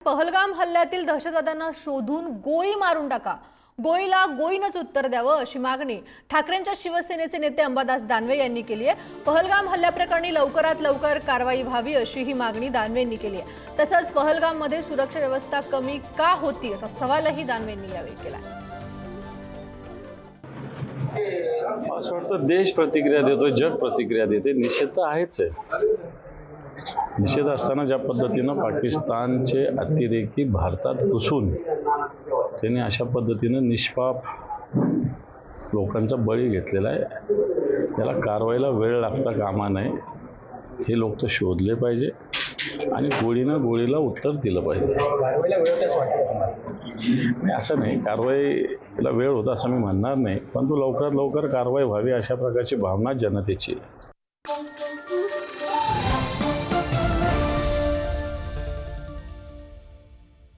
पहलगाम हल्ल्यातील दहशतवाद्यांना शोधून गोळी मारून टाका, गोळीला गोळीनंच उत्तर द्यावं अशी मागणी ठाकरेंच्या शिवसेनेचे नेते अंबादास दानवे यांनी केली आहे। पहलगाम हल्ल्याप्रकरणी लवकरात लवकर कारवाई व्हावी अशी ही मागणी दानवेंनी केली आहे। तसंच पहलगाममध्ये सुरक्षा व्यवस्था कमी का होती असा सवालही दानवेंनी यावेळी केला। असं वाटतं देश प्रतिक्रिया देतोय, जग प्रतिक्रिया देते, निषेध तर आहेच आहे। निषेध असताना ज्या पद्धतीनं पाकिस्तानचे अतिरेकी भारतात घुसून त्यांनी अशा पद्धतीनं निष्पाप लोकांचा बळी घेतलेला आहे, त्याला कारवाईला वेळ लागता कामा नये। हे लोक तर शोधले पाहिजे आणि गोळीनं गोळीला उत्तर दिलं पाहिजे। असं नाही, कारवाईला वेळ होता असं मी म्हणणार नाही, परंतु लवकरात लवकर कारवाई व्हावी अशा प्रकारची भावना जनतेची आहे।